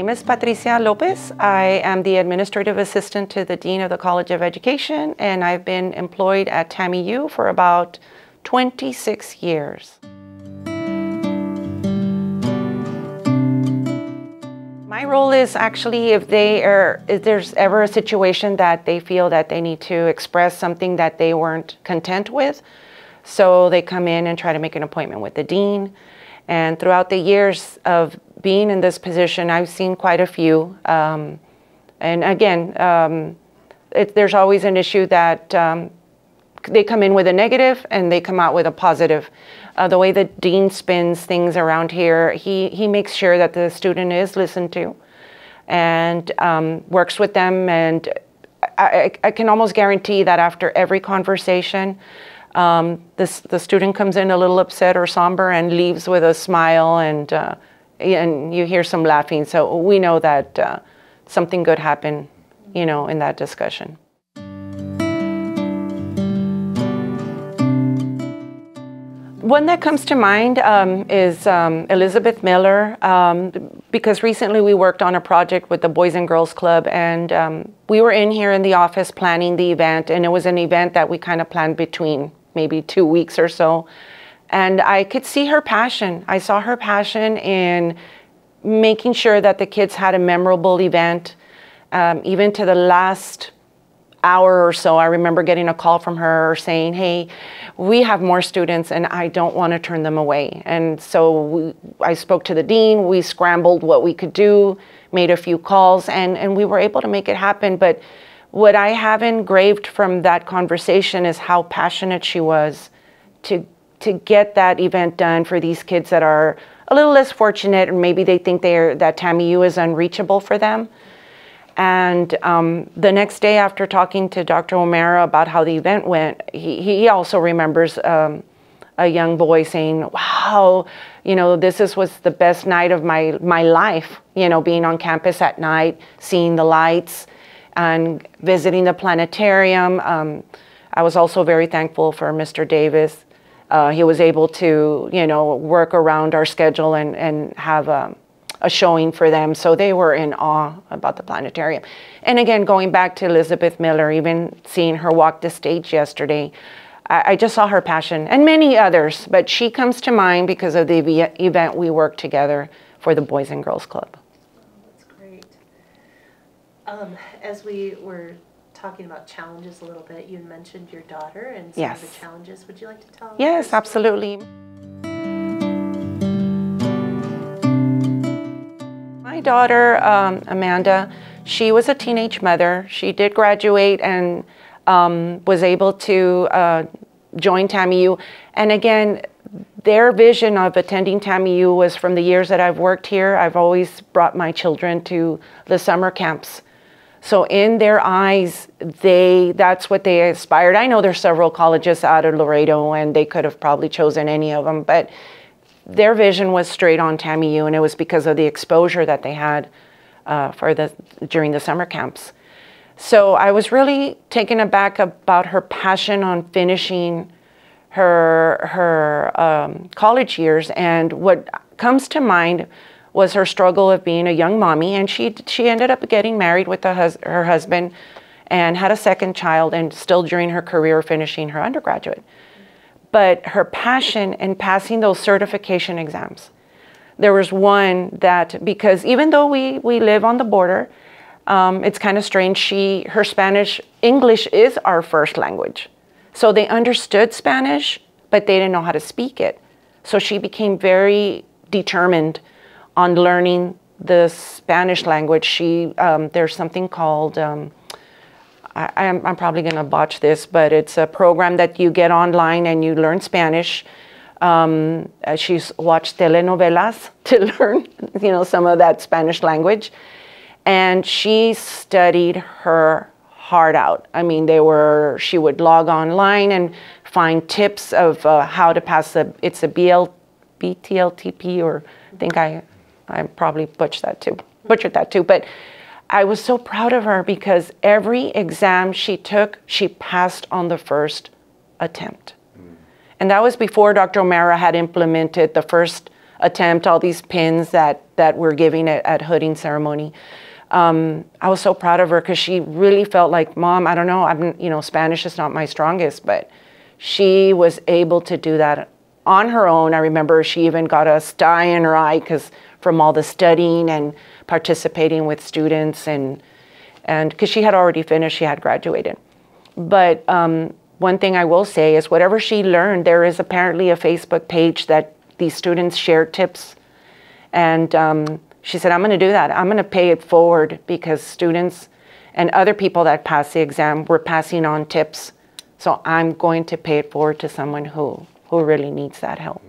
name is Patsy Lopez. I am the administrative assistant to the Dean of the College of Education, and I've been employed at TAMIU for about 26 years. My role is actually if there's ever a situation that they feel that they need to express something that they weren't content with, so they come in and try to make an appointment with the dean. And throughout the years of being in this position, I've seen quite a few. And again, there's always an issue that they come in with a negative and they come out with a positive. The way the dean spins things around here, he makes sure that the student is listened to and works with them. And I can almost guarantee that after every conversation, the student comes in a little upset or somber and leaves with a smile, and you hear some laughing. So we know that something good happened, you know, in that discussion. One that comes to mind is Elizabeth Miller, because recently we worked on a project with the Boys and Girls Club, and we were in here in the office planning the event, and it was an event that we kind of planned between maybe 2 weeks or so. And I could see her passion. I saw her passion in making sure that the kids had a memorable event, even to the last hour or so. I remember getting a call from her saying, hey, we have more students and I don't want to turn them away. And so I spoke to the dean, we scrambled what we could do, made a few calls, and we were able to make it happen. But what I have engraved from that conversation is how passionate she was to get that event done for these kids that are a little less fortunate, and maybe they think that TAMIU is unreachable for them. And the next day, after talking to Dr. O'Mara about how the event went, he also remembers a young boy saying, wow, you know, was the best night of my life, you know, being on campus at night, seeing the lights and visiting the planetarium. I was also very thankful for Mr. Davis. He was able to, you know, work around our schedule and have a showing for them. So they were in awe about the planetarium. And again, going back to Elizabeth Miller, even seeing her walk the stage yesterday, I just saw her passion, and many others, but she comes to mind because of the event we worked together for the Boys and Girls Club. That's great. As we were talking about challenges a little bit, you mentioned your daughter and some of the challenges. Would you like to tell us? Yes, absolutely. My daughter, Amanda, she was a teenage mother. She did graduate and was able to join TAMIU. And again, their vision of attending TAMIU was from the years that I've worked here. I've always brought my children to the summer camps. So in their eyes, that's what they aspired. I know there's several colleges out of Laredo, and they could have probably chosen any of them, but their vision was straight on TAMIU, and it was because of the exposure that they had during the summer camps. So I was really taken aback about her passion on finishing her college years, and what comes to mind was her struggle of being a young mommy, and she ended up getting married with her husband and had a second child, and still during her career finishing her undergraduate. But her passion in passing those certification exams. There was one that, because even though we live on the border, it's kind of strange, her English is our first language. So they understood Spanish, but they didn't know how to speak it. So she became very determined on learning the Spanish language. There's something called, I'm probably going to botch this, but it's a program that you get online and you learn Spanish. She's watched telenovelas to learn, you know, some of that Spanish language. And she studied her heart out. I mean, she would log online and find tips of how to pass it's a BTLTP, or I think I probably butchered that too. But I was so proud of her because every exam she took, she passed on the first attempt. And that was before Dr. O'Mara had implemented the first attempt, all these pins that we're giving at hooding ceremony. I was so proud of her because she really felt like, Mom, I don't know, Spanish is not my strongest, but she was able to do that on her own. I remember she even got a sty in her eye from all the studying and participating with students, and because she had already finished, she had graduated. But one thing I will say is whatever she learned, there is apparently a Facebook page that these students share tips. And she said, I'm going to do that. I'm going to pay it forward because students and other people that passed the exam were passing on tips. So I'm going to pay it forward to someone who really needs that help.